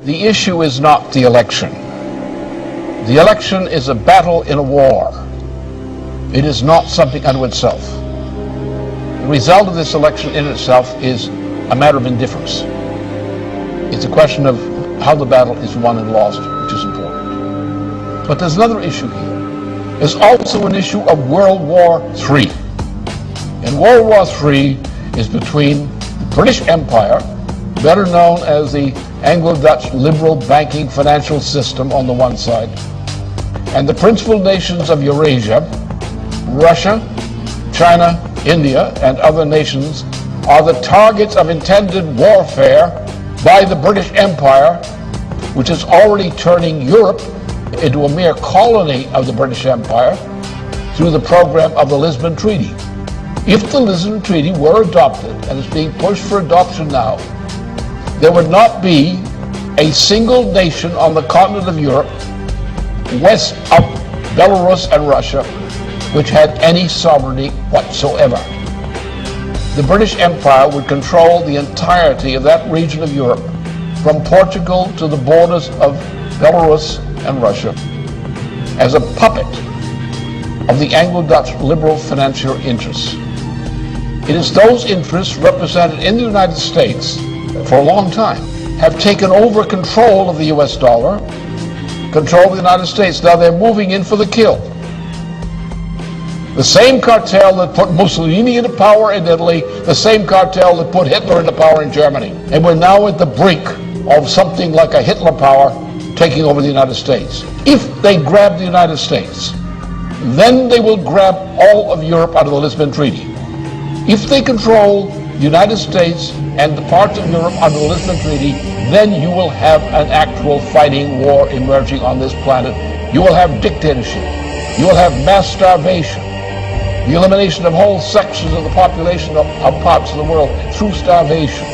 The issue is not the election. The election is a battle in a war. It is not something unto itself. The result of this election in itself is a matter of indifference. It's a question of how the battle is won and lost, which is important. But there's another issue here. There's also an issue of World War III. And World War III is between the British Empire, better known as the Anglo-Dutch liberal banking financial system on the one side, and the principal nations of Eurasia, Russia, China, India, and other nations are the targets of intended warfare by the British Empire, which is already turning Europe into a mere colony of the British Empire through the program of the Lisbon Treaty. If the Lisbon Treaty were adopted, and is being pushed for adoption now, there would not be a single nation on the continent of Europe, west of Belarus and Russia, which had any sovereignty whatsoever. The British Empire would control the entirety of that region of Europe, from Portugal to the borders of Belarus and Russia, as a puppet of the Anglo-Dutch liberal financial interests. It is those interests represented in the United States for a long time have taken over control of the US dollar, control of the United States. Now they're moving in for the kill. The same cartel that put Mussolini into power in Italy, the same cartel that put Hitler into power in Germany. And we're now at the brink of something like a Hitler power taking over the United States. If they grab the United States, then they will grab all of Europe out of the Lisbon Treaty. If they control the United States and the parts of Europe under the Lisbon Treaty, then you will have an actual fighting war emerging on this planet. You will have dictatorship. You will have mass starvation. The elimination of whole sections of the population of parts of the world through starvation.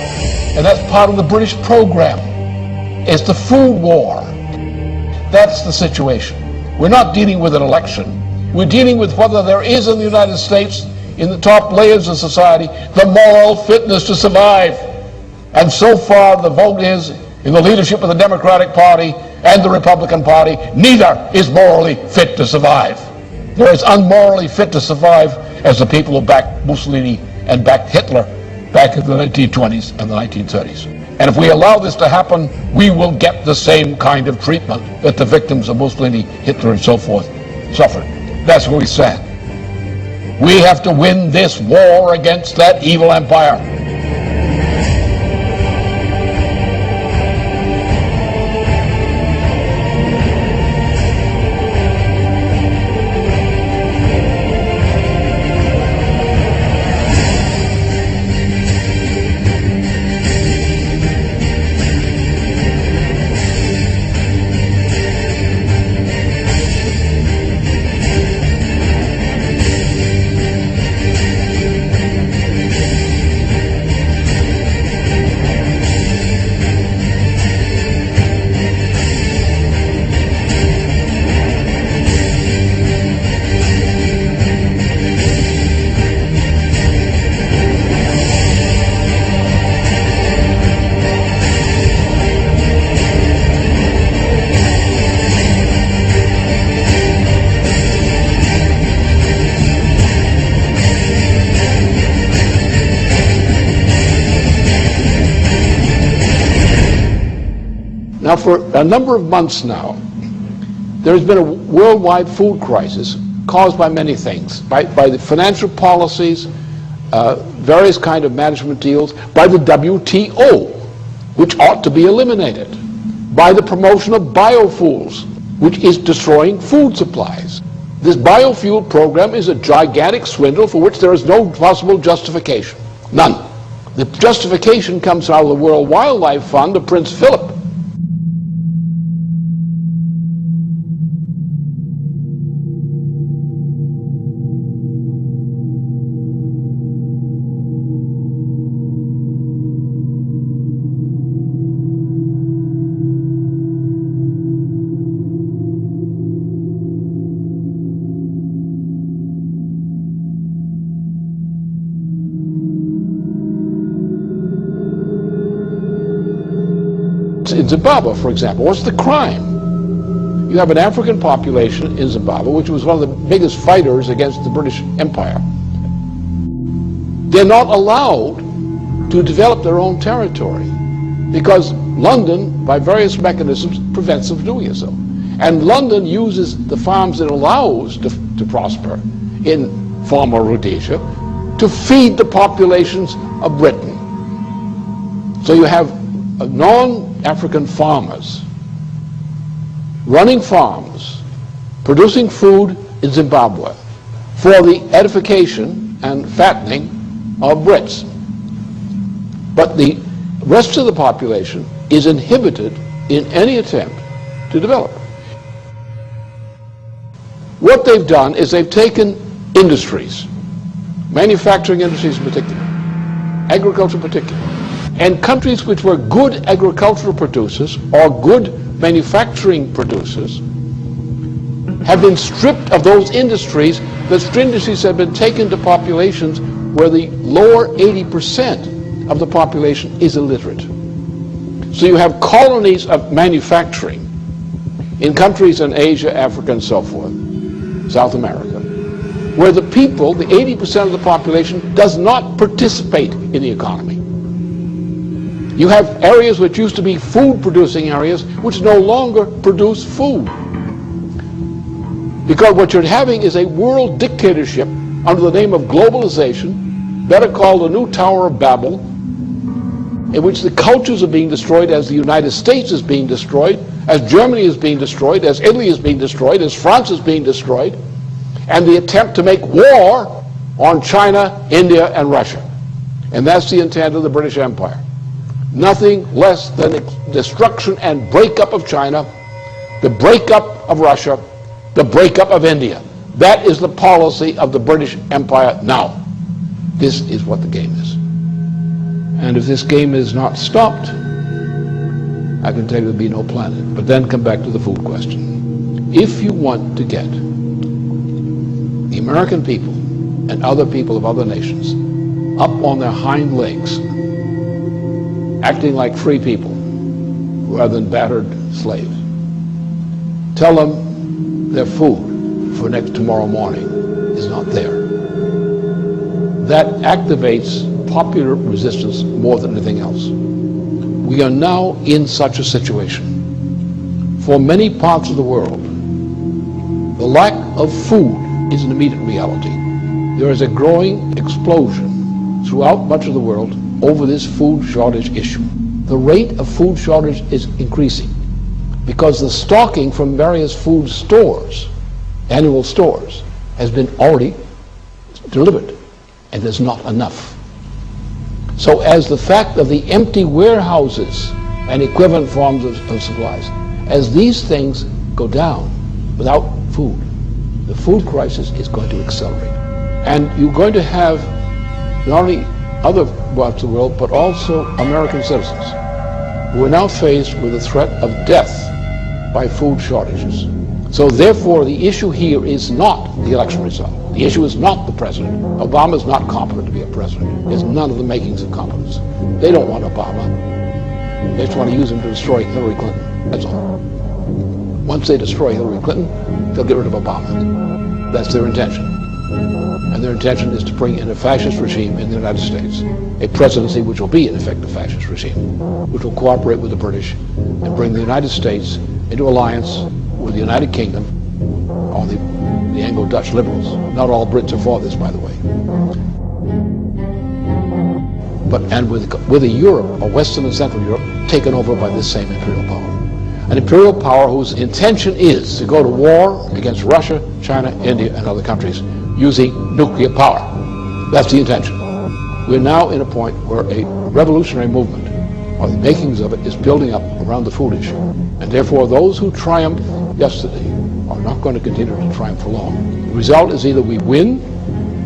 And that's part of the British program. It's the food war. That's the situation. We're not dealing with an election. We're dealing with whether there is in the United States, in the top layers of society, the moral fitness to survive. And so far the vote is in the leadership of the Democratic Party and the Republican Party. Neither is morally fit to survive. They're as unmorally fit to survive as the people who backed Mussolini and backed Hitler back in the 1920s and the 1930s. And if we allow this to happen, we will get the same kind of treatment that the victims of Mussolini, Hitler, and so forth suffered. That's where we stand. We have to win this war against that evil empire. Now, for a number of months now, there has been a worldwide food crisis caused by many things, by the financial policies, various kind of management deals, by the WTO, which ought to be eliminated, by the promotion of biofuels, which is destroying food supplies. This biofuel program is a gigantic swindle for which there is no possible justification. None. The justification comes out of the World Wildlife Fund of Prince Philip. in Zimbabwe, for example, what's the crime? You have an African population in Zimbabwe, which was one of the biggest fighters against the British Empire. They're not allowed to develop their own territory because London, by various mechanisms, prevents them from doing so. And London uses the farms it allows to prosper in former Rhodesia to feed the populations of Britain. So you have non-African farmers running farms, producing food in Zimbabwe for the edification and fattening of Brits. But the rest of the population is inhibited in any attempt to develop. What they've done is they've taken industries, manufacturing industries in particular, agriculture in particular, and countries which were good agricultural producers or good manufacturing producers have been stripped of those industries. Those industries have been taken to populations where the lower 80% of the population is illiterate. So you have colonies of manufacturing in countries in Asia, Africa, and so forth, South America, where the people, the 80% of the population, does not participate in the economy. You have areas which used to be food-producing areas which no longer produce food. Because what you're having is a world dictatorship under the name of globalization, better called the new Tower of Babel, in which the cultures are being destroyed as the United States is being destroyed, as Germany is being destroyed, as Italy is being destroyed, as France is being destroyed, and the attempt to make war on China, India, and Russia. And that's the intent of the British Empire. Nothing less than destruction and breakup of China, the breakup of Russia, the breakup of India. That is the policy of the British Empire now. This is what the game is. And if this game is not stopped, I can tell you there'll be no planet. But then come back to the food question. If you want to get the American people and other people of other nations up on their hind legs, acting like free people rather than battered slaves, tell them their food for tomorrow morning is not there. That activates popular resistance more than anything else. We are now in such a situation. For many parts of the world, the lack of food is an immediate reality. There is a growing explosion throughout much of the world over this food shortage issue. The rate of food shortage is increasing because the stocking from various food stores, annual stores, has been already delivered, and there's not enough. So as the fact of the empty warehouses and equivalent forms of supplies, as these things go down without food, the food crisis is going to accelerate. And you're going to have not only other parts of the world, but also American citizens who are now faced with the threat of death by food shortages. So therefore, the issue here is not the election result. The issue is not the president. Obama is not competent to be a president. There's none of the makings of competence. They don't want Obama. They just want to use him to destroy Hillary Clinton. That's all. Once they destroy Hillary Clinton, they'll get rid of Obama. That's their intention. And their intention is to bring in a fascist regime in the United States, a presidency which will be in effect a fascist regime, which will cooperate with the British and bring the United States into alliance with the United Kingdom, or the Anglo-Dutch liberals. Not all Brits are for this, by the way. And with a Europe, or Western and Central Europe, taken over by this same imperial power. An imperial power whose intention is to go to war against Russia, China, India, and other countries using nuclear power. That's the intention. We're now in a point where a revolutionary movement, or the makings of it, is building up around the food issue. And therefore, those who triumphed yesterday are not going to continue to triumph for long. The result is either we win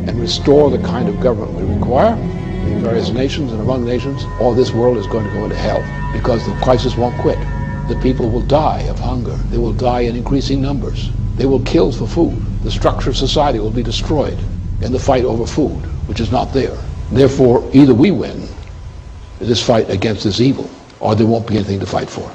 and restore the kind of government we require in various nations and among nations, or this world is going to go into hell because the crisis won't quit. The people will die of hunger. They will die in increasing numbers. They will kill for food. The structure of society will be destroyed in the fight over food, which is not there. Therefore, either we win this fight against this evil, or there won't be anything to fight for.